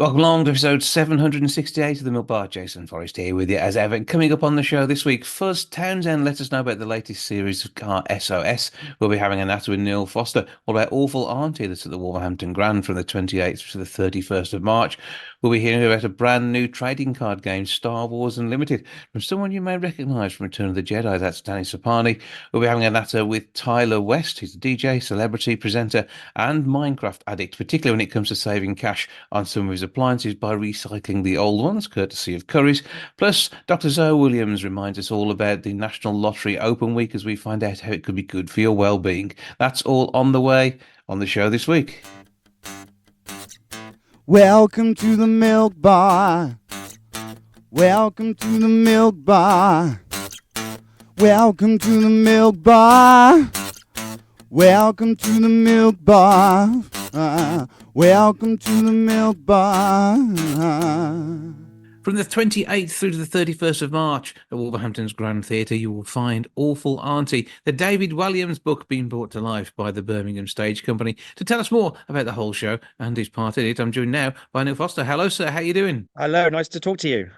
Welcome along to episode 768 of the Milk Bar. Jason Forrest here with you as ever. Coming up on the show this week, Fuzz Townsend let us know about the latest series of Car SOS. We'll be having a natter with Neal Foster. What about Awful Auntie that's at the Wolverhampton Grand from the 28th to the 31st of March? We'll be hearing about a brand new trading card game, Star Wars Unlimited, from someone you may recognise from Return of the Jedi. That's Danny Sapani. We'll be having a natter with Tyler West, who's a DJ, celebrity, presenter, and Minecraft addict, particularly when it comes to saving cash on some of his appliances by recycling the old ones, courtesy of Currys. Plus, Dr. Zoe Williams reminds us all about the National Lottery Open Week as we find out how it could be good for your well-being. That's all on the way on the show this week. Welcome to the Milk Bar. Welcome to the Milk Bar. Welcome to the Milk Bar. Welcome to the Milk Bar. Welcome to the Milk Bar. From the 28th through to the 31st of March at Wolverhampton's Grand Theatre, you will find Awful Auntie, the David Williams book being brought to life by the Birmingham Stage Company. To tell us more about the whole show and his part in it, I'm joined now by Neal Foster. Hello, sir. How are you doing? Hello, nice to talk to you.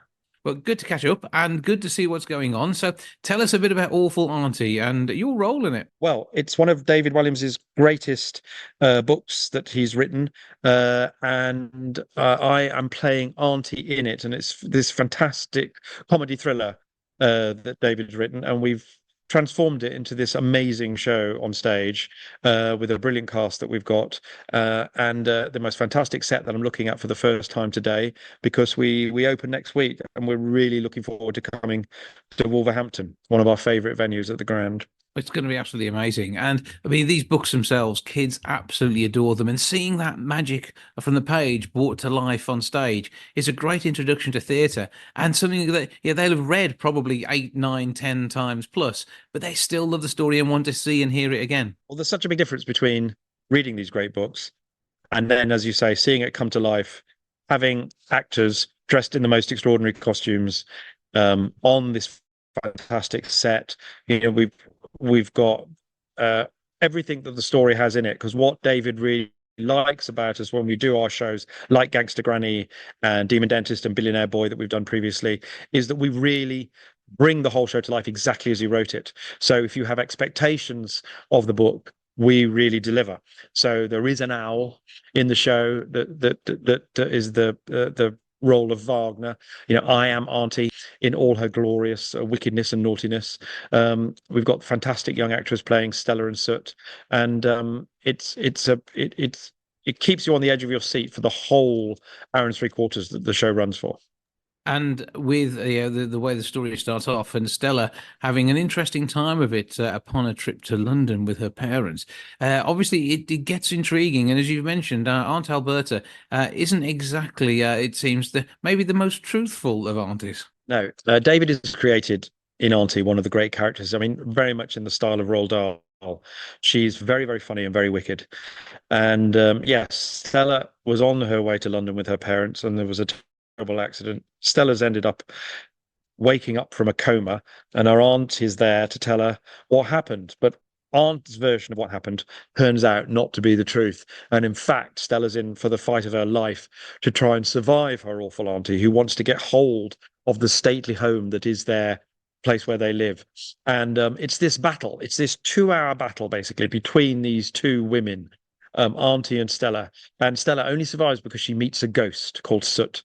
Well, good to catch up and good to see what's going on. So tell us a bit about Awful Auntie and your role in it. Well, it's one of David Williams's greatest books that he's written, and I am playing Auntie in it, and it's this fantastic comedy thriller that David's written, and we've transformed it into this amazing show on stage with a brilliant cast that we've got, and the most fantastic set that I'm looking at for the first time today, because we open next week, and we're really looking forward to coming to Wolverhampton, one of our favourite venues at the Grand. It's going to be absolutely amazing. And I mean, these books themselves, kids absolutely adore them. And seeing that magic from the page brought to life on stage is a great introduction to theatre and something that they'll have read probably 8, 9, 10 times plus, but they still love the story and want to see and hear it again. Well, there's such a big difference between reading these great books and then, as you say, seeing it come to life, having actors dressed in the most extraordinary costumes on this fantastic set. We've got everything that the story has in it, because what David really likes about us when we do our shows like Gangster Granny and Demon Dentist and Billionaire Boy that we've done previously is that we really bring the whole show to life exactly as he wrote it. So if you have expectations of the book, we really deliver. So there is an owl in the show that is the role of Wagner. I am Auntie in all her glorious wickedness and naughtiness. We've got fantastic young actors playing Stella and Soot, and it keeps you on the edge of your seat for the whole hour and 3/4 that the show runs for. And with the way the story starts off, and Stella having an interesting time of it upon a trip to London with her parents, obviously it gets intriguing. And as you've mentioned, Aunt Alberta isn't exactly, it seems, maybe the most truthful of aunties. No, David has created in Auntie one of the great characters. I mean, very much in the style of Roald Dahl. She's very, very funny and very wicked. And yes, Stella was on her way to London with her parents, and there was a terrible accident. Stella's ended up waking up from a coma, and her aunt is there to tell her what happened. But Aunt's version of what happened turns out not to be the truth. And in fact, Stella's in for the fight of her life to try and survive her awful auntie, who wants to get hold of the stately home that is their place where they live. And it's this battle. It's this 2-hour battle, basically, between these two women, Auntie and Stella. And Stella only survives because she meets a ghost called Soot.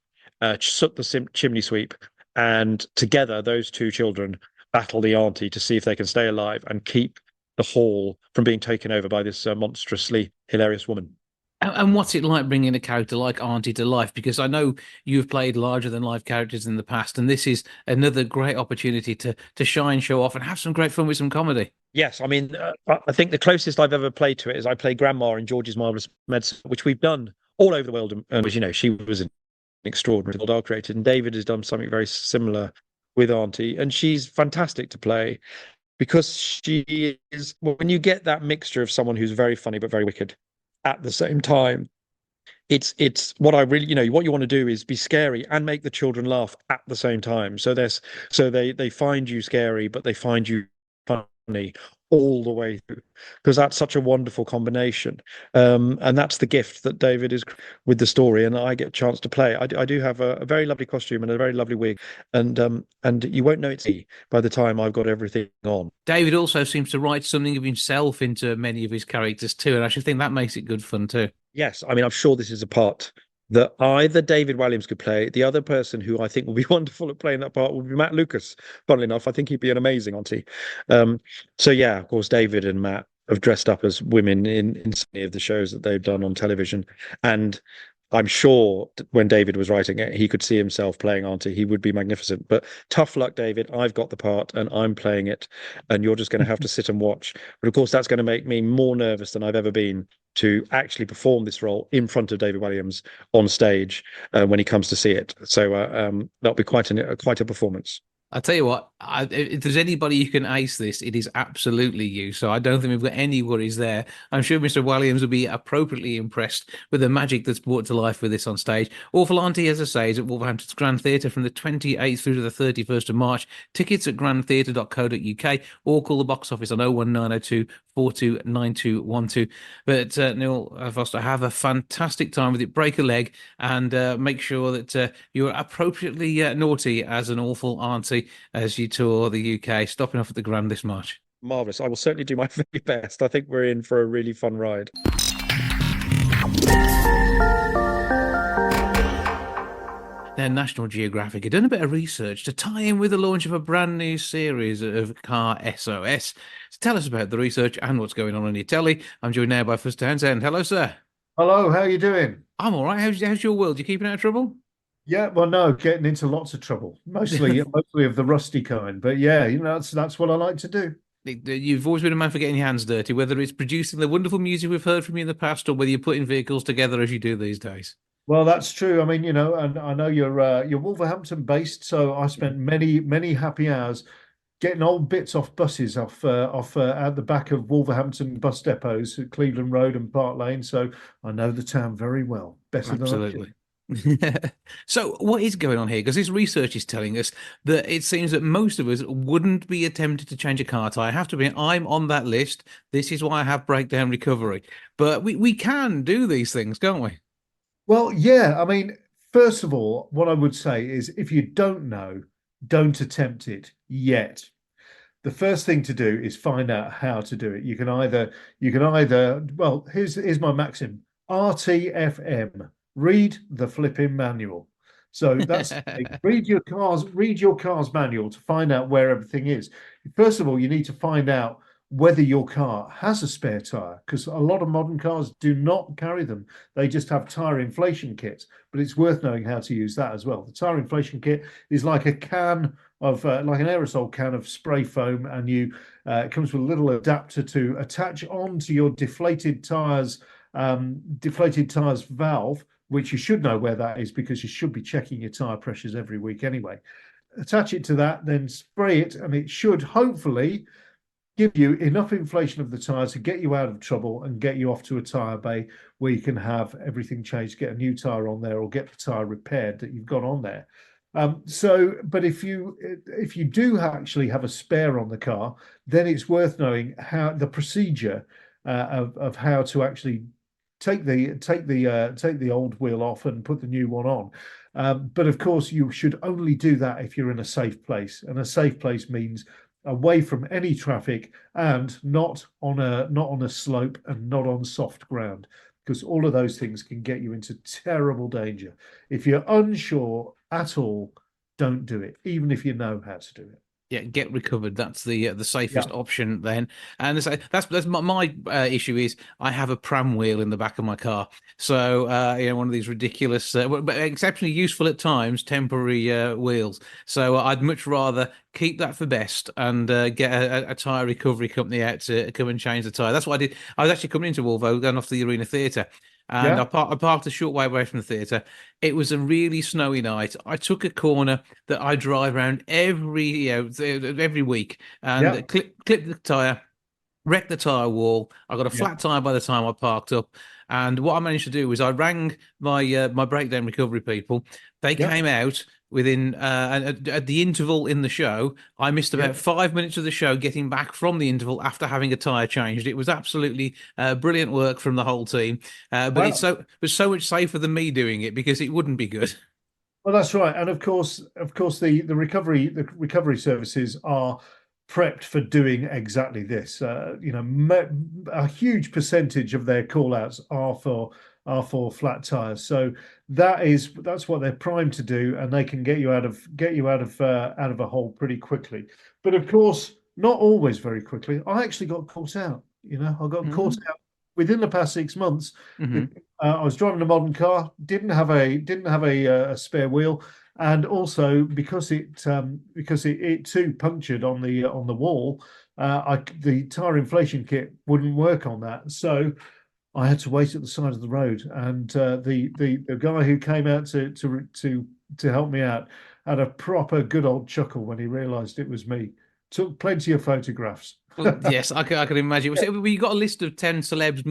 Soot the chimney sweep, and together those two children battle the auntie to see if they can stay alive and keep the hall from being taken over by this monstrously hilarious woman. And what's it like bringing a character like Auntie to life? Because I know you've played larger than life characters in the past, and this is another great opportunity to shine, show off, and have some great fun with some comedy. Yes, I mean, I think the closest I've ever played to it is I play Grandma in George's Marvelous Medicine, which we've done all over the world. And as you know, she was an extraordinary Roald Dahl created, and David has done something very similar with Auntie, and she's fantastic to play because she is, when you get that mixture of someone who's very funny but very wicked at the same time, it's what I really, what you want to do is be scary and make the children laugh at the same time. So they find you scary, but they find you funny, all the way through, because that's such a wonderful combination. And that's the gift that David is with the story, and I get a chance to play. I do have a very lovely costume and a very lovely wig, and you won't know it's me by the time I've got everything on. David also seems to write something of himself into many of his characters too, and I should think that makes it good fun too. Yes, I mean, I'm sure this is a part that either David Williams could play. The other person who I think will be wonderful at playing that part would be Matt Lucas. Funnily enough, I think he'd be an amazing auntie. So yeah, of course, David and Matt have dressed up as women in many of the shows that they've done on television, and I'm sure when David was writing it, he could see himself playing auntie. He would be magnificent. But tough luck, David. I've got the part and I'm playing it, and you're just going to have to sit and watch. But of course, that's going to make me more nervous than I've ever been to actually perform this role in front of David Williams on stage when he comes to see it. So that'll be quite a performance. I tell you what, if there's anybody who can ace this, it is absolutely you. So I don't think we've got any worries there. I'm sure Mr. Williams will be appropriately impressed with the magic that's brought to life with this on stage. Awful Auntie, as I say, is at Wolverhampton's Grand Theatre from the 28th through to the 31st of March. Tickets at grandtheatre.co.uk, or call the box office on 01902 429212. But Neal Foster, have a fantastic time with it. Break a leg and make sure that you're appropriately naughty as an awful auntie as you tour the UK, stopping off at the Grand this March. Marvelous. I will certainly do my very best. I think we're in for a really fun ride. Now, National Geographic had done a bit of research to tie in with the launch of a brand new series of Car SOS. To tell us about the research and what's going on your telly, I'm joined now by Fuzz Townsend. Hello, sir. Hello, how are you doing? I'm all right. How's your world? You keeping out of trouble? Yeah, well, no, getting into lots of trouble, mostly of the rusty kind. But yeah, that's what I like to do. You've always been a man for getting your hands dirty, whether it's producing the wonderful music we've heard from you in the past, or whether you're putting vehicles together as you do these days. Well, that's true. I mean, and I know you're Wolverhampton based, so I spent many happy hours getting old bits off buses off at the back of Wolverhampton bus depots at Cleveland Road and Park Lane. So I know the town very well, better than I Absolutely. should. So what is going on here? Because this research is telling us that it seems that most of us wouldn't be attempted to change a car tire. I have to be, I'm on that list. This is why I have breakdown recovery. But we can do these things, can't we? Well, yeah. I mean, first of all, what I would say is if you don't know, don't attempt it yet. The first thing to do is find out how to do it. Well, here's my maxim: RTFM. Read the flipping manual. So that's read your car's manual to find out where everything is. First of all, you need to find out whether your car has a spare tire, because a lot of modern cars do not carry them. They just have tire inflation kits, but it's worth knowing how to use that as well. The tire inflation kit is like a can of like an aerosol can of spray foam, and it comes with a little adapter to attach onto your deflated tires valve, which you should know where that is because you should be checking your tire pressures every week anyway. Attach it to that, then spray it, and it should hopefully give you enough inflation of the tire to get you out of trouble and get you off to a tire bay where you can have everything changed, get a new tire on there, or get the tire repaired that you've got on there. But if you do actually have a spare on the car, then it's worth knowing how the procedure of how to actually take the old wheel off and put the new one on. But of course, you should only do that if you're in a safe place, and a safe place means away from any traffic and not on a slope and not on soft ground, because all of those things can get you into terrible danger. If you're unsure at all, don't do it, even if you know how to do it. Yeah, get recovered. That's the safest option then. And that's my issue is I have a pram wheel in the back of my car. So one of these ridiculous, but exceptionally useful at times, temporary wheels. So I'd much rather keep that for best and get a tire recovery company out to come and change the tire. That's what I did. I was actually coming into Wolvo, going off to the Arena Theatre. And I parked a short way away from the theatre. It was a really snowy night. I took a corner that I drive around every week and clipped the tyre, wrecked the tyre wall. I got a flat tyre by the time I parked up. And what I managed to do was I rang my breakdown recovery people. They Yep. came out within at the interval in the show. I missed about Yep. 5 minutes of the show getting back from the interval after having a tire changed. It was absolutely brilliant work from the whole team. But Wow. it was so much safer than me doing it because it wouldn't be good. Well, that's right, and of course, the recovery services are prepped for doing exactly this. A huge percentage of their call outs are for flat tires. So that's what they're primed to do, and they can get you out of a hole pretty quickly. But of course, not always very quickly. I actually got caught out. I got caught out within the past 6 months. I was driving a modern car, didn't have a spare wheel, and also because it too punctured on the wall, the tire inflation kit wouldn't work on that, so I had to wait at the side of the road. And the guy who came out to help me out had a proper good old chuckle when he realised it was me. Took plenty of photographs. Well, yes, I can imagine. So you got a list of 10 celebs,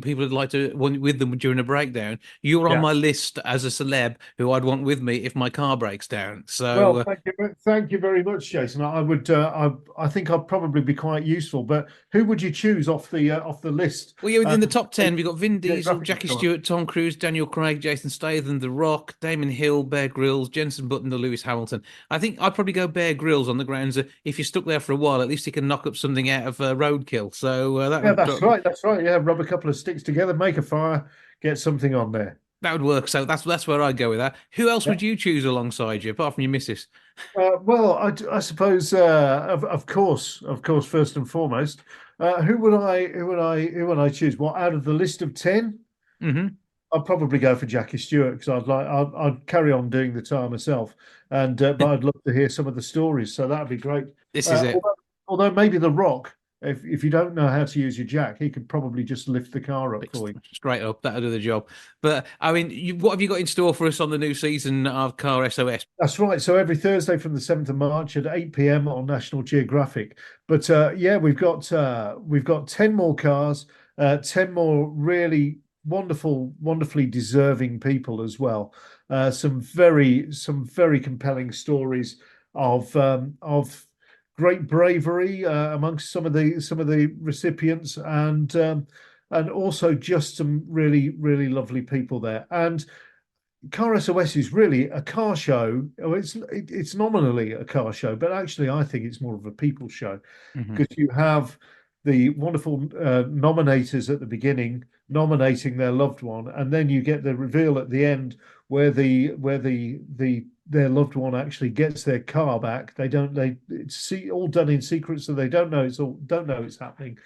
people would like to want with them during a breakdown. You were on Yeah. my list as a celeb who I'd want with me if my car breaks down. So, Well, thank you very much, Jason. I would, I think I'd probably be quite useful. But who would you choose off the list? well, yeah, within the top 10, we've got Vin Diesel, geographical Jackie tour. Stewart, Tom Cruise, Daniel Craig, Jason Statham, The Rock, Damon Hill, Bear Grylls, Jensen Button, or Lewis Hamilton. I think I'd probably go Bear Grylls on the grounds that if you're stuck there for a while, at least he can knock up something out of roadkill. So that Yeah, would that's right. That's right. Yeah, rub a couple of sticks together, make a fire, get something on there. that would work. So that's where I'd go with that. Who else would you choose alongside you, apart from your missus? Well, I suppose, of course, first and foremost, who would I choose? Well, out of the list of 10, Mm-hmm. I'd probably go for Jackie Stewart because I'd carry on doing the tire myself, and but I'd love to hear some of the stories, so that'd be great. This is it. Although maybe The Rock, if you don't know how to use your jack, he could probably just lift the car up for you. Straight up, that'll do the job. But I mean, what have you got in store for us on the new season of Car SOS? That's right. So every Thursday from the 7th of March at 8 p.m. on National Geographic. But yeah, we've got 10 more cars, 10 more really wonderfully deserving people as well. Some very compelling stories of great bravery amongst some of the recipients, and also just some really lovely people there. And Car SOS is really a car show. It's nominally a car show, but actually I think it's more of a people show, because you have the wonderful nominators at the beginning nominating their loved one, and then you get the reveal at the end where their loved one actually gets their car back. It's all done in secret, so they don't know it's happening.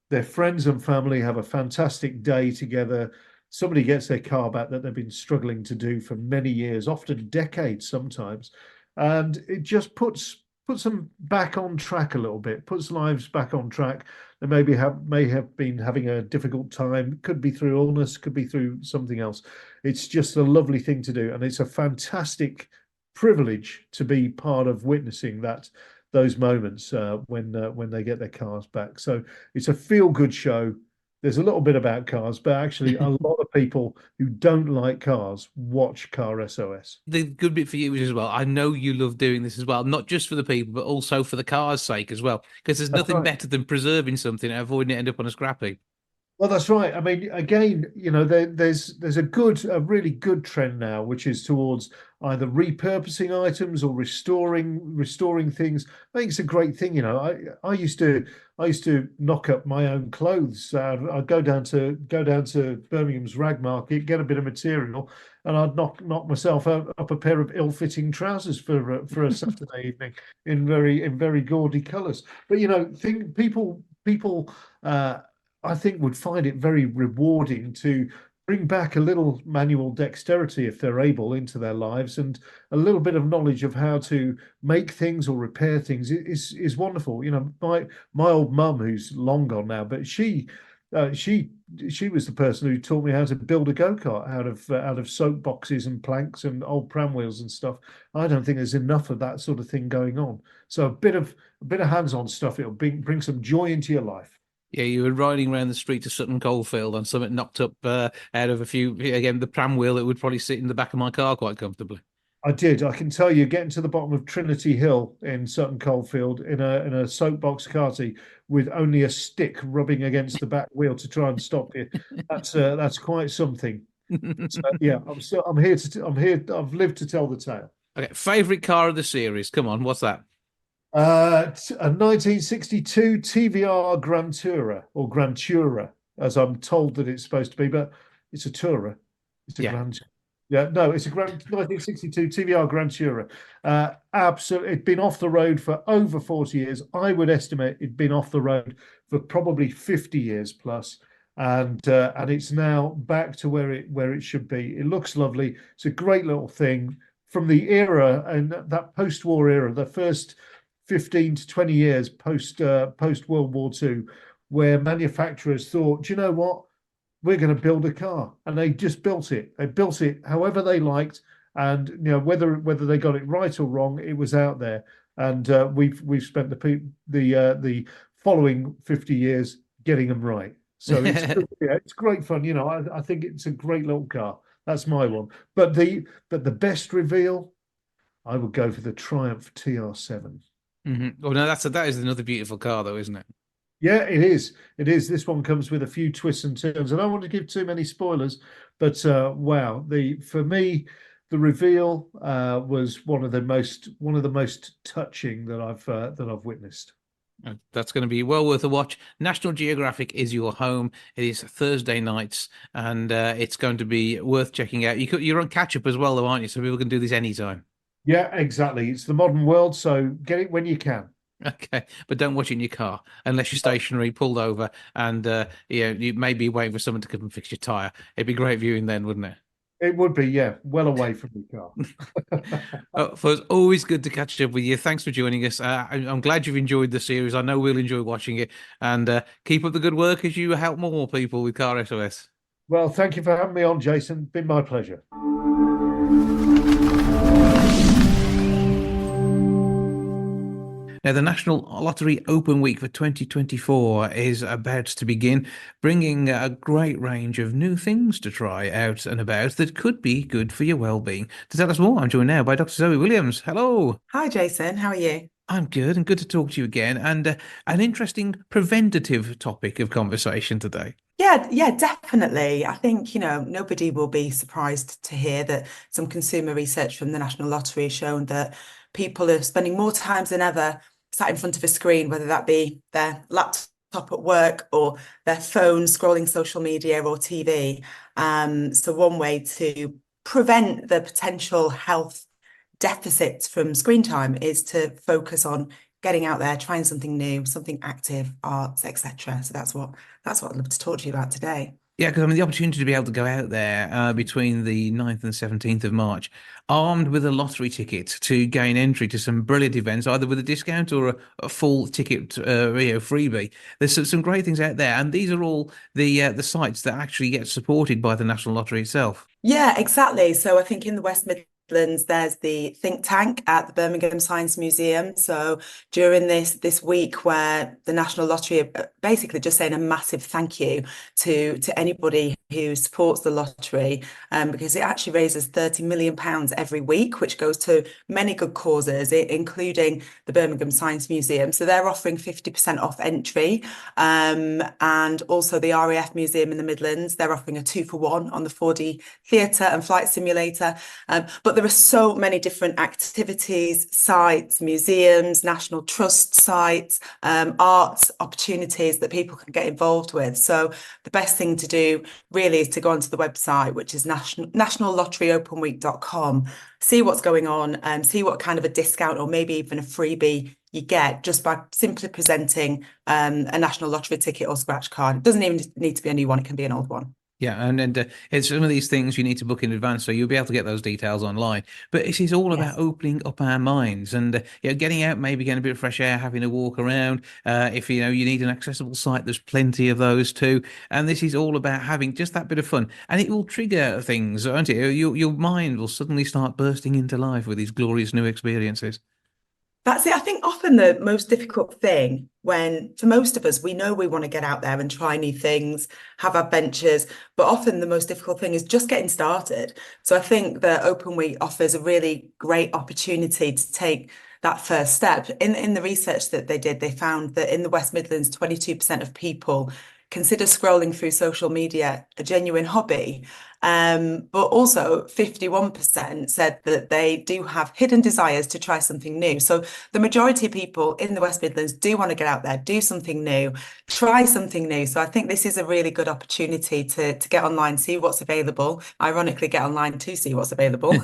Their friends and family have a fantastic day together. Somebody gets their car back that they've been struggling to do for many years, often decades sometimes, and it just puts them back on track a little bit, puts lives back on track. They may have been having a difficult time, could be through illness, could be through something else. It's just a lovely thing to do, and it's a fantastic privilege to be part of witnessing those moments when they get their cars back. So it's a feel-good show. There's a little bit about cars, but actually a lot of people who don't like cars watch Car SOS. The good bit for you is as well, I know you love doing this as well, not just for the people, but also for the car's sake as well, because there's nothing better than preserving something and avoiding it end up on a scrap heap. Well, that's right. I mean, again, there's a really good trend now, which is towards either repurposing items or restoring things. I think it's a great thing. I used to knock up my own clothes. I'd go down to Birmingham's rag market, get a bit of material, and I'd knock myself up a pair of ill-fitting trousers for a Saturday evening in very gaudy colours. But people. I think would find it very rewarding to bring back a little manual dexterity, if they're able, into their lives, and a little bit of knowledge of how to make things or repair things is wonderful. My old mum, who's long gone now, but she was the person who taught me how to build a go-kart out of soap boxes and planks and old pram wheels and stuff. I don't think there's enough of that sort of thing going on. So a bit of hands-on stuff, it'll bring some joy into your life. Yeah, you were riding around the street to Sutton Coldfield on something knocked up out of a few, again, the pram wheel that would probably sit in the back of my car quite comfortably. I did. I can tell you, getting to the bottom of Trinity Hill in Sutton Coldfield in a soapbox carty with only a stick rubbing against the back wheel to try and stop you. That's quite something. So, yeah, I'm here to I'm here. I've lived to tell the tale. Okay, favorite car of the series. Come on, what's that? A 1962 TVR Grand Tourer or Grand Tourer, as I'm told that it's supposed to be, but it's a Tourer. It's a Yeah. Grand. Yeah, no, it's a Grand 1962 TVR Grand Tourer. Absolutely, it'd been off the road for over 40 years. I would estimate it'd been off the road for probably 50 years plus, and it's now back to where it should be. It looks lovely. It's a great little thing from the era and that post-war era, the first 15 to 20 years post World War II, where manufacturers thought, do you know what? We're going to build a car, and they just built it. They built it however they liked, and whether they got it right or wrong, it was out there. And we've spent the following 50 years getting them right. So it's great fun. I think it's a great little car. That's my one. But the best reveal, I would go for the Triumph TR7. Oh no, that is another beautiful car, though, isn't it? Yeah, it is. It is. This one comes with a few twists and turns. I don't want to give too many spoilers, but wow, for me, the reveal was one of the most touching that I've witnessed. That's going to be well worth a watch. National Geographic is your home. It is Thursday nights, and it's going to be worth checking out. You're on catch up as well, though, aren't you? So people can do this anytime. Yeah, exactly. It's the modern world, so get it when you can. Okay, but don't watch it in your car unless you're stationary, pulled over, and you may be waiting for someone to come and fix your tire. It'd be great viewing then, wouldn't it? It would be, yeah, well away from the car. It's always good to catch up with you. Thanks for joining us. I'm glad you've enjoyed the series. I know we'll enjoy watching it, and keep up the good work as you help more people with Car SOS. Well, thank you for having me on, Jason. Been my pleasure. Now, the National Lottery Open Week for 2024 is about to begin, bringing a great range of new things to try out and about that could be good for your well-being. To tell us more, I'm joined now by Dr. Zoe Williams. Hello. Hi, Jason. How are you? I'm good, and good to talk to you again, and an interesting preventative topic of conversation today. Yeah, definitely. I think, nobody will be surprised to hear that some consumer research from the National Lottery has shown that people are spending more times than ever sat in front of a screen, whether that be their laptop at work or their phone scrolling social media or TV. So one way to prevent the potential health deficits from screen time is to focus on getting out there, trying something new, something active, arts, etc. So that's what I'd love to talk to you about today. Yeah, because the opportunity to be able to go out there between the 9th and 17th of March, armed with a lottery ticket to gain entry to some brilliant events, either with a discount or a full ticket freebie. There's some great things out there, and these are all the sites that actually get supported by the National Lottery itself. Yeah, exactly. So I think in the West Midlands, there's the think tank at the Birmingham Science Museum. So during this week where the National Lottery are basically just saying a massive thank you to anybody who supports the lottery, because it actually raises £30 million every week, which goes to many good causes, including the Birmingham Science Museum. So they're offering 50% off entry, and also the RAF Museum in the Midlands. They're offering a 2-for-1 on the 4D theatre and flight simulator. But there are so many different activities, sites, museums, National Trust sites, arts opportunities that people can get involved with. So the best thing to do really is to go onto the website, which is nationallotteryopenweek.com, see what's going on, and see what kind of a discount or maybe even a freebie you get just by simply presenting a National Lottery ticket or scratch card. It doesn't even need to be a new one, it can be an old one. Yeah, and it's some of these things you need to book in advance, so you'll be able to get those details online. But it is all about opening up our minds and getting out, maybe getting a bit of fresh air, having a walk around. If you need an accessible site, there's plenty of those too. And this is all about having just that bit of fun, and it will trigger things, won't it? Your mind will suddenly start bursting into life with these glorious new experiences. That's it. I think often the most difficult thing when for most of us, we know we want to get out there and try new things, have adventures, but often the most difficult thing is just getting started. So I think the Open Week offers a really great opportunity to take that first step. In the research that they did, they found that in the West Midlands, 22% of people consider scrolling through social media a genuine hobby. But also 51% said that they do have hidden desires to try something new. So the majority of people in the West Midlands do want to get out there, do something new, try something new. So I think this is a really good opportunity to get online, see what's available. Ironically, get online to see what's available,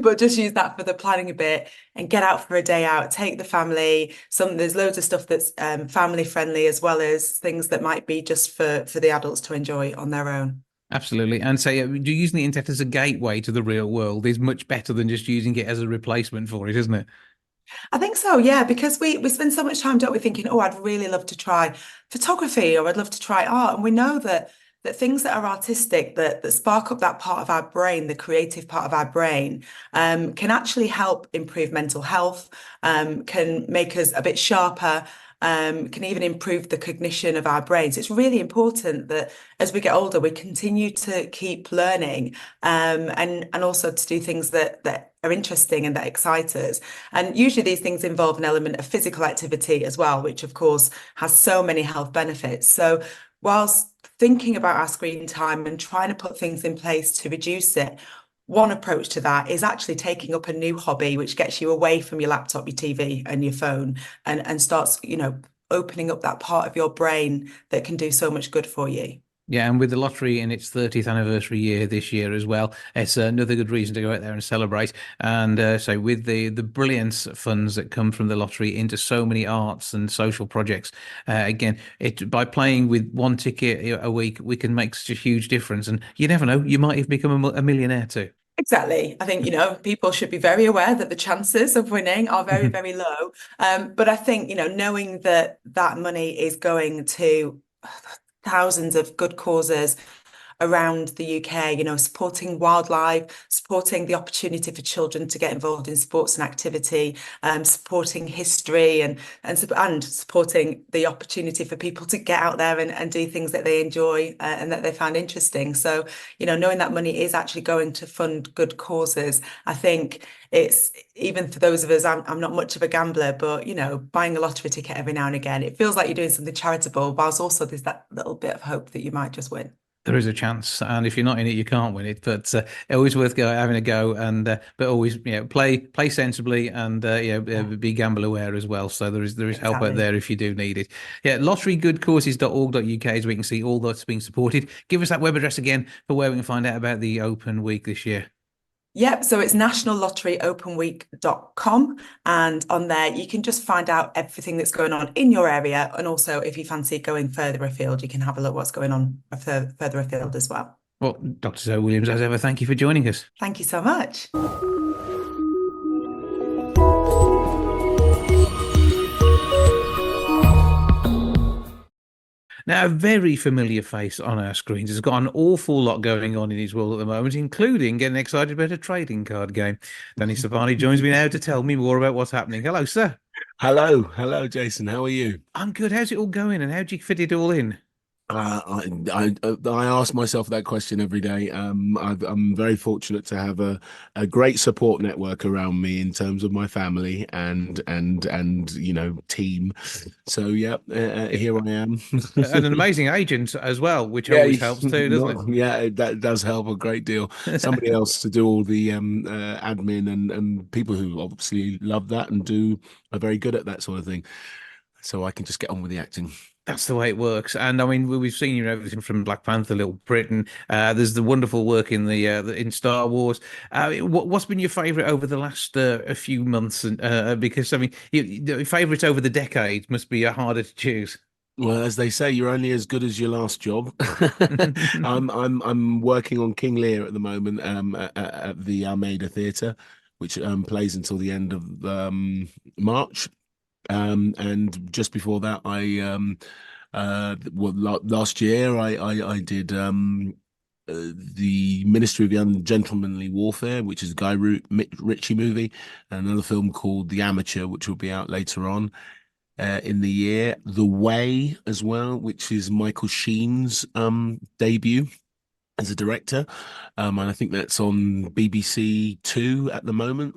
but just use that for the planning a bit and get out for a day out, take the family. There's loads of stuff that's family friendly, as well as things that might be just for the adults to enjoy on their own. Absolutely. And so using the internet as a gateway to the real world is much better than just using it as a replacement for it, isn't it? I think so, yeah, because we spend so much time, don't we, thinking, oh, I'd really love to try photography, or I'd love to try art. And we know that things that are artistic, that spark up that part of our brain, the creative part of our brain, can actually help improve mental health, can make us a bit sharper, can even improve the cognition of our brains. It's really important that as we get older, we continue to keep learning, and also to do things that are interesting and that excite us. And usually these things involve an element of physical activity as well, which of course has so many health benefits. So whilst thinking about our screen time and trying to put things in place to reduce it, one approach to that is actually taking up a new hobby, which gets you away from your laptop, your TV, and your phone, and starts, opening up that part of your brain that can do so much good for you. Yeah, and with the lottery in its 30th anniversary year this year as well, it's another good reason to go out there and celebrate. And so with the brilliance funds that come from the lottery into so many arts and social projects, again, by playing with one ticket a week, we can make such a huge difference. And you never know, you might even become a millionaire too. Exactly. I think, people should be very aware that the chances of winning are very, very low. But I think, knowing that money is going to thousands of good causes around the UK, supporting wildlife, supporting the opportunity for children to get involved in sports and activity, supporting history, and supporting the opportunity for people to get out there and do things that they enjoy, and that they find interesting. So, knowing that money is actually going to fund good causes, I think it's, even for those of us, I'm not much of a gambler, but buying a lottery ticket every now and again, it feels like you're doing something charitable, whilst also there's that little bit of hope that you might just win. There is a chance, and if you're not in it, you can't win it. But always worth having a go, and but always play sensibly, and be gamble aware as well. So there is help out there if you do need it. Yeah, lotterygoodcauses.org.uk is where you can see all that's being supported. Give us that web address again for where we can find out about the Open Week this year. Yep, so it's nationallotteryopenweek.com, and on there you can just find out everything that's going on in your area, and also if you fancy going further afield, you can have a look what's going on further afield as well. Well, Dr. Zoe Williams, as ever, thank you for joining us. Thank you so much. Now, a very familiar face on our screens has got an awful lot going on in his world at the moment, including getting excited about a trading card game. Danny Sapani joins me now to tell me more about what's happening. Hello, sir. Hello, Jason. How are you? I'm good. How's it all going, and how do you fit it all in? I ask myself that question every day. I'm very fortunate to have a great support network around me in terms of my family and team. So yeah, here I am. And an amazing agent as well, which always helps too, doesn't it? Yeah, that does help a great deal. Somebody else to do all the admin, and people who obviously love that and are very good at that sort of thing. So I can just get on with the acting. That's the way it works. And I mean, we've seen everything from Black Panther, Little Britain. There's the wonderful work in in Star Wars. What's been your favourite over the last a few months? And because I mean, your favourite over the decade must be harder to choose. Well, as they say, you're only as good as your last job. I'm working on King Lear at the moment at the Almeida Theatre, which plays until the end of March. And just before that, last year I did the Ministry of the Ungentlemanly Warfare, which is a Guy Ritchie movie, and another film called The Amateur, which will be out later on. in the year. The Way as well, which is Michael Sheen's debut as a director. And I think that's on BBC Two at the moment.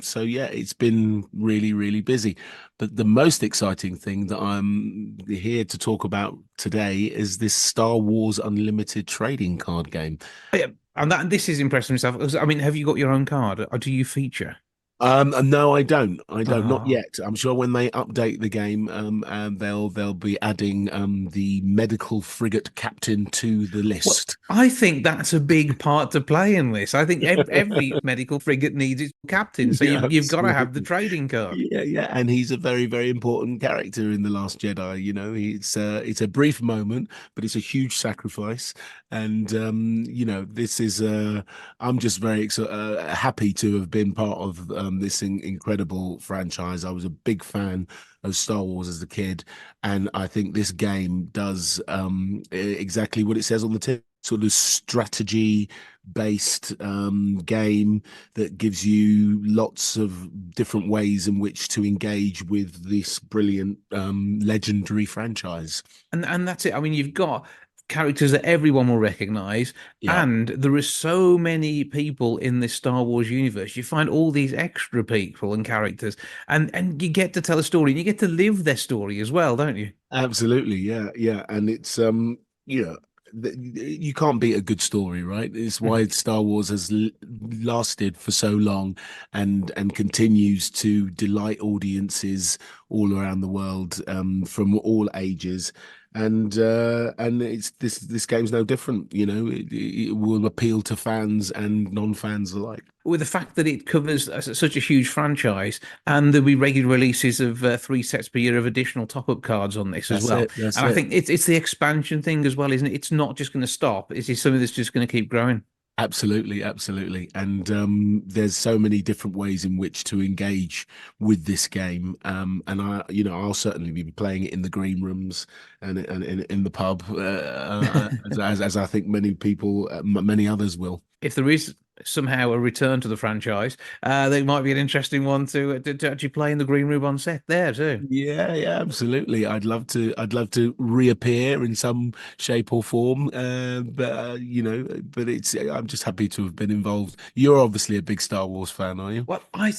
So yeah, it's been really, really busy. But the most exciting thing that I'm here to talk about today is this Star Wars Unlimited trading card game. Yeah, and this is impressive stuff. I mean, have you got your own card, or do you feature? No, I don't. I don't. Not Oh. yet. I'm sure when they update the game, and they'll be adding the medical frigate captain to the Well, list. I think that's a big part to play in this. I think every medical frigate needs its captain, so Yeah, you've got to have the absolutely. trading card. Yeah, yeah, and he's a very, very important character in The Last Jedi. You know, it's a brief moment, but it's a huge sacrifice. And you know, this is I'm just very happy to have been part of this incredible franchise. I was a big fan of Star Wars as a kid, and I think this game does exactly what it says on the tin. Sort of strategy based game that gives you lots of different ways in which to engage with this brilliant legendary franchise. And that's it. I mean, you've got characters that everyone will recognize, Yeah, and there are so many people in this Star Wars universe. You find all these extra people and characters, and you get to tell a story, and you get to live their story as well, don't you? absolutely. Yeah, yeah, and it's you know, you can't beat a good story, right? It's why Star Wars has lasted for so long and continues to delight audiences all around the world, from all ages. And it's this game's no different. You know, it will appeal to fans and non-fans alike. With the fact that it covers such a huge franchise, and there'll be regular releases of 3 sets per year of additional top-up cards on this as That's well. it. That's And I it. think it's the expansion thing as well, isn't it? It's not just going to stop. It is something that's just going to keep growing. Absolutely, absolutely. And there's so many different ways in which to engage with this game. And you know, I'll certainly be playing it in the green rooms and in the pub, as I think many people, many others will. If there is somehow a return to the franchise, there might be an interesting one to actually play in the green room on set there too. Yeah, yeah, absolutely. I'd love to reappear in some shape or form. But you know, but I'm just happy to have been involved. You're obviously a big Star Wars fan, are you? Well, I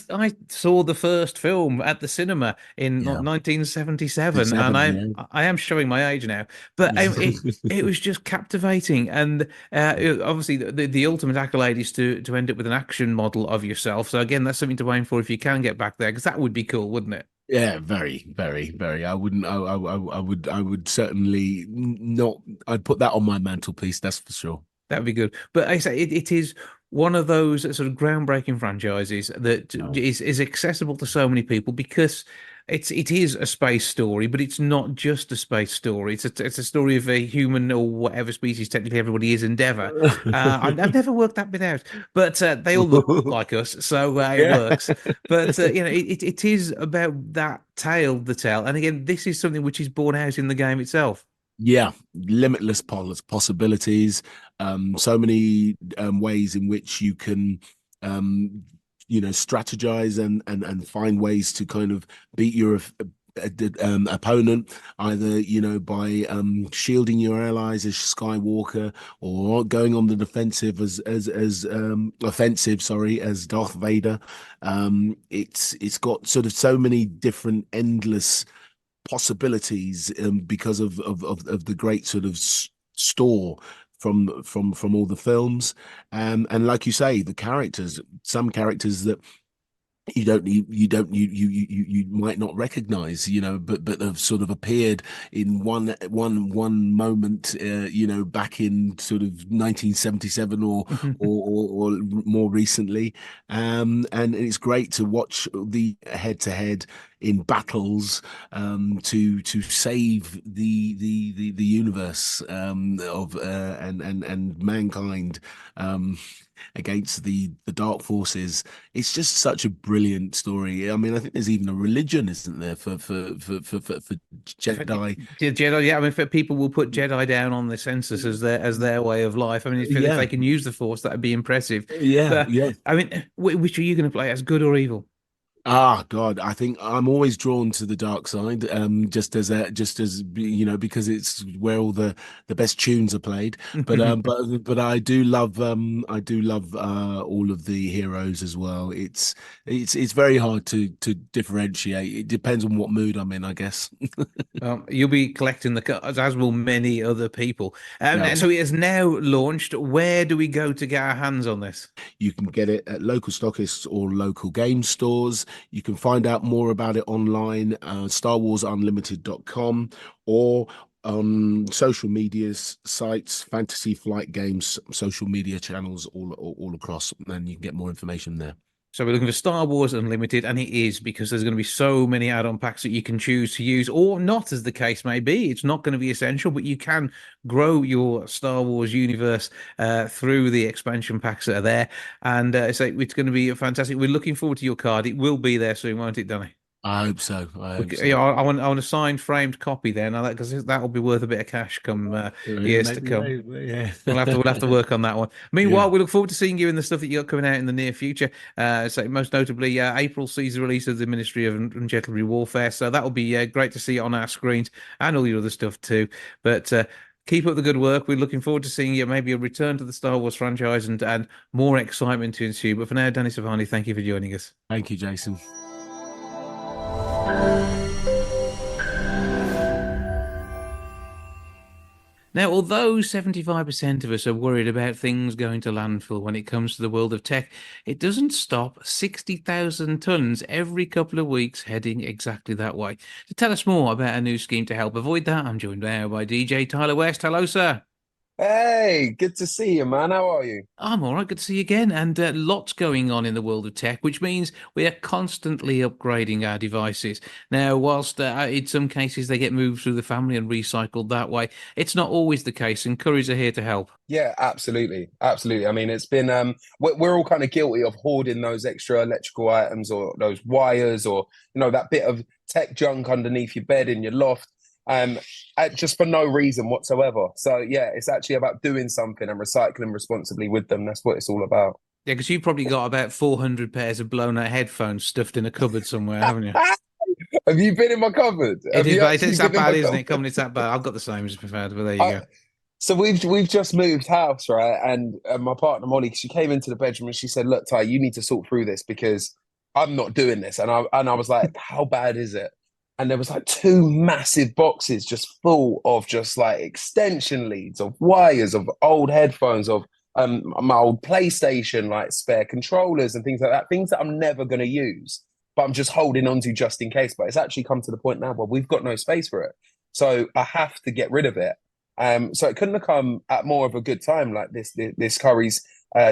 saw the first film at the cinema in Yeah. 1977, and 7, I am showing my age now, but it was just captivating, and obviously the ultimate accolade is to end up with an action model of yourself. So again, that's something to aim for if you can get back there, because that would be cool, wouldn't it? Yeah, very, very, very. I wouldn't. I would certainly not. I'd put that on my mantelpiece. That's for sure. That would be good. But I say it is one of those sort of groundbreaking franchises that No. is accessible to so many people because it is a space story, but it's not just a space story. It's a story of a human or whatever species technically everybody is endeavor. I've never worked that bit out, but they all look like us, so it Yeah. works. But you know, it is about that tale to tell, and again, this is something which is borne out in the game itself. Yeah, limitless possibilities. So many ways in which you can, you know, strategize and find ways to kind of beat your opponent, either you know by shielding your allies as Skywalker or going on the defensive as offensive, sorry, as Darth Vader. It's got sort of so many different endless possibilities, because of the great sort of store from all the films, and like you say, the characters, some characters that you might not recognize, you know, but have sort of appeared in one moment, you know, back in sort of 1977 or more recently. And it's great to watch the head to head in battles, to save the universe, of and mankind, against the dark forces. It's just such a brilliant story. I mean, I think there's even a religion, isn't there, for Jedi? Jedi, yeah. I mean, people will put Jedi down on the census as their way of life. I mean, if Yeah, they can use the Force, that'd be impressive. yeah, But yeah. I mean, which are you going to play as, good or evil? Ah, God, I think I'm always drawn to the dark side, just as because it's where all the best tunes are played. But I do love all of the heroes as well. It's very hard to differentiate. It depends on what mood I'm in, I guess. You'll be collecting the cards, as will many other people. Yeah. And so it has now launched. Where do we go to get our hands on this? You can get it at local stockists or local game stores. You can find out more about it online, StarWarsUnlimited.com, or on social media sites, Fantasy Flight Games social media channels all across, and you can get more information there. So we're looking for Star Wars Unlimited, and it is because there's going to be so many add-on packs that you can choose to use, or not, as the case may be. It's not going to be essential, but you can grow your Star Wars universe through the expansion packs that are there. And so it's going to be fantastic. We're looking forward to your card. It will be there soon, won't it, Danny? I hope so. Yeah, I want a signed framed copy there now, because that will be worth a bit of cash come years to come. Yeah. We'll have to work on that one. Meanwhile, we look forward to seeing you in the stuff that you got coming out in the near future. So most notably, April sees the release of the Ministry of Unjettleby Warfare. So that will be great to see on our screens, and all your other stuff too. But keep up the good work. We're looking forward to seeing you, maybe a return to the Star Wars franchise, and more excitement to ensue. But for now, Danny Sapani, thank you for joining us. Thank you, Jason. Now, although 75% of us are worried about things going to landfill when it comes to the world of tech, it doesn't stop 60,000 tons every couple of weeks heading exactly that way. To tell us more about a new scheme to help avoid that, I'm joined now by DJ Tyler West. Hello, sir. Hey, good to see you, man. How are you? I'm all right. Good to see you again. And lots going on in the world of tech, which means we are constantly upgrading our devices. Now, whilst in some cases they get moved through the family and recycled that way, it's not always the case, and Currys are here to help. Yeah, absolutely. Absolutely. I mean, it's been, we're all kind of guilty of hoarding those extra electrical items or those wires or, that bit of tech junk underneath your bed in your loft. Just for no reason whatsoever. So yeah, it's actually about doing something and recycling responsibly with them. That's what it's all about. Yeah, because you've probably got about 400 pairs of blown-out headphones stuffed in a cupboard somewhere, haven't you? Have you been in my cupboard? It's that bad, isn't it? Coming, it's that bad. I've got the same, as preferred, but there you go. So we've just moved house, right? And my partner Molly, she came into the bedroom and she said, "Look, Ty, you need to sort through this because I'm not doing this." And I was like, "How bad is it?" And there was like two massive boxes just full of just like extension leads, of wires, of old headphones, of my old PlayStation, like spare controllers and things like that. Things that I'm never going to use, but I'm just holding on to just in case. But it's actually come to the point now where we've got no space for it. So I have to get rid of it. So it couldn't have come at more of a good time, like this Currys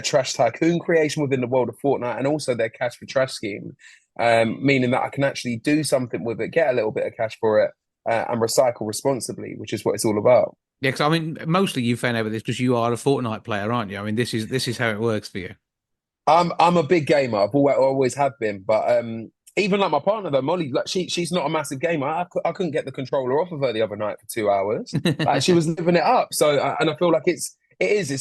Trash Tycoon creation within the world of Fortnite, and also their Cash for Trash scheme. Meaning that I can actually do something with it, get a little bit of cash for it, and recycle responsibly, which is what it's all about. Yeah, because I mean, mostly you found out about this because you are a Fortnite player, aren't you? I mean, this is how it works for you. I'm a big gamer. I've always have been, but even like my partner though, Molly, like she's not a massive gamer. I couldn't get the controller off of her the other night for 2 hours. Like she was living it up. So and I feel like it's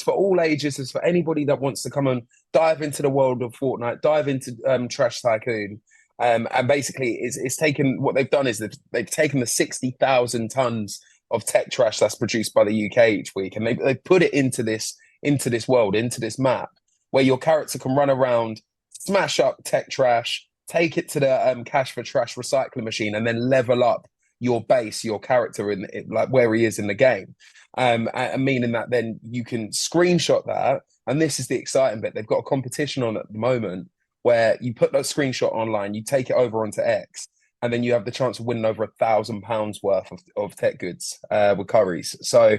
for all ages. It's for anybody that wants to come and dive into the world of Fortnite, dive into Trash Tycoon. And basically, it's taken, what they've done is they've taken the 60,000 tons of tech trash that's produced by the UK each week, and they put it into this world, into this map, where your character can run around, smash up tech trash, take it to the Cash for Trash recycling machine, and then level up your base, your character in like where he is in the game. And meaning that then you can screenshot that, and this is the exciting bit. They've got a competition on at the moment where you put that screenshot online, you take it over onto X, and then you have the chance of winning over £1,000 worth of tech goods with Currys. So,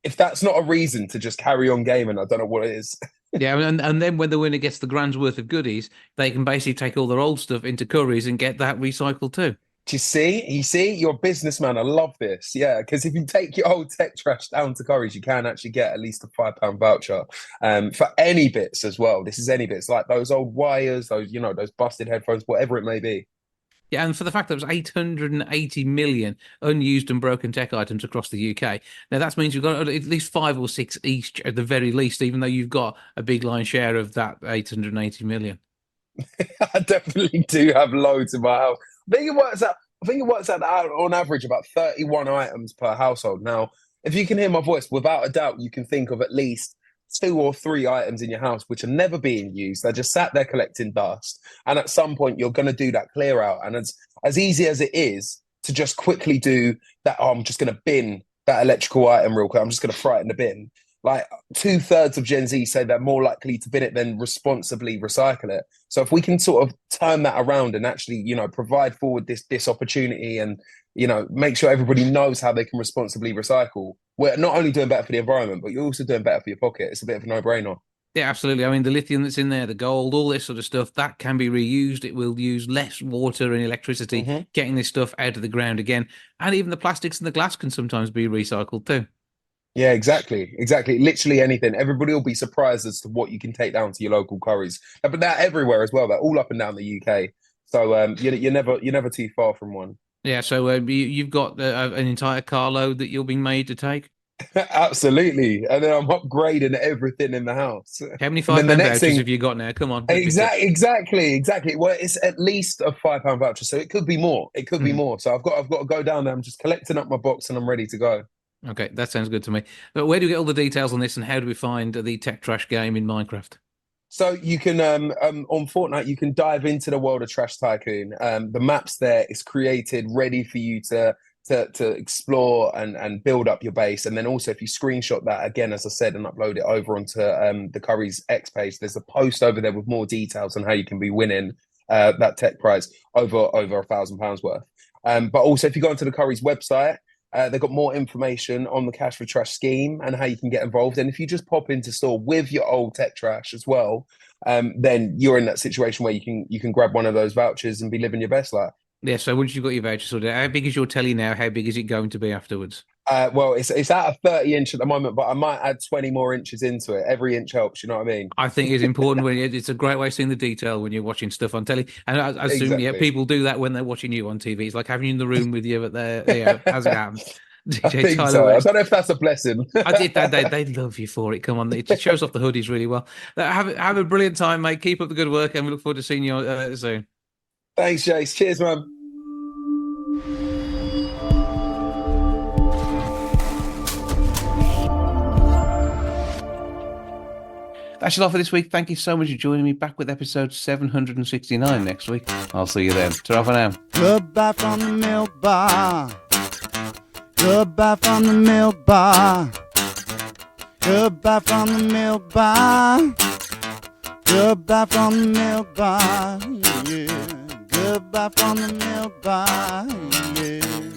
if that's not a reason to just carry on gaming, I don't know what it is. Yeah, and then when the winner gets the grand's worth of goodies, they can basically take all their old stuff into Currys and get that recycled too. Do you see, you're a businessman. I love this. Yeah, because if you take your old tech trash down to Currys, you can actually get at least a £5 voucher for any bits as well. This is any bits, like those old wires, those busted headphones, whatever it may be. Yeah, and for the fact that there's 880 million unused and broken tech items across the UK. Now, that means you've got at least 5 or 6 each at the very least, even though you've got a big line share of that 880 million. I definitely do have loads in my house. I think it works out on average about 31 items per household. Now, if you can hear my voice, without a doubt, you can think of at least 2 or 3 items in your house which are never being used. They're just sat there collecting dust. And at some point, you're going to do that clear out. And as easy as it is to just quickly do that, I'm just going to bin that electrical item real quick. I'm just going to throw it in the bin. Like 2/3 of Gen Z say they're more likely to bin it than responsibly recycle it. So if we can sort of turn that around and actually, provide forward this opportunity and, make sure everybody knows how they can responsibly recycle, we're not only doing better for the environment, but you're also doing better for your pocket. It's a bit of a no-brainer. Yeah, absolutely. I mean, the lithium that's in there, the gold, all this sort of stuff, that can be reused. It will use less water and electricity getting this stuff out of the ground again. And even the plastics and the glass can sometimes be recycled too. Yeah, exactly. Literally anything. Everybody will be surprised as to what you can take down to your local Currys. But they're everywhere as well. They're all up and down the UK. So you're never too far from one. Yeah, so you've got an entire carload that you're being made to take? Absolutely. And then I'm upgrading everything in the house. How many £5 vouchers have you got now? Come on. Exactly. Well, it's at least a £5 voucher, so it could be more. It could be more. So I've got to go down there. I'm just collecting up my box and I'm ready to go. Okay, that sounds good to me. But where do we get all the details on this, and how do we find the Tech Trash game in Minecraft? So you can on Fortnite, you can dive into the world of Trash Tycoon. The map's there. It's created, ready for you to explore and build up your base. And then also, if you screenshot that again, as I said, and upload it over onto the Currys X page, there's a post over there with more details on how you can be winning that tech prize over £1,000 worth. But also, if you go onto the Currys website, they've got more information on the Cash for Trash scheme and how you can get involved. And if you just pop into store with your old tech trash as well, then you're in that situation where you can grab one of those vouchers and be living your best life. Yeah, so once you've got your voucher sorted, how big is your telly now? How big is it going to be afterwards? Well, it's at a 30-inch at the moment, but I might add 20 more inches into it. Every inch helps, you know what I mean? I think it's important it's a great way of seeing the detail when you're watching stuff on telly. And I assume people do that when they're watching you on TV. It's like having you in the room with you, but as it happens. I think so. I don't know if that's a blessing. They love you for it. Come on, it shows off the hoodies really well. Have a brilliant time, mate. Keep up the good work, and we look forward to seeing you soon. Thanks, Jace. Cheers, man. That's it all for this week. Thank you so much for joining me. Back with episode 769 next week. I'll see you then. Ta-ra for now. Goodbye from the milk bar. Goodbye from the milk bar. Goodbye from the milk bar. Goodbye from the milk bar. Yeah. Goodbye from the milk bar. Yeah.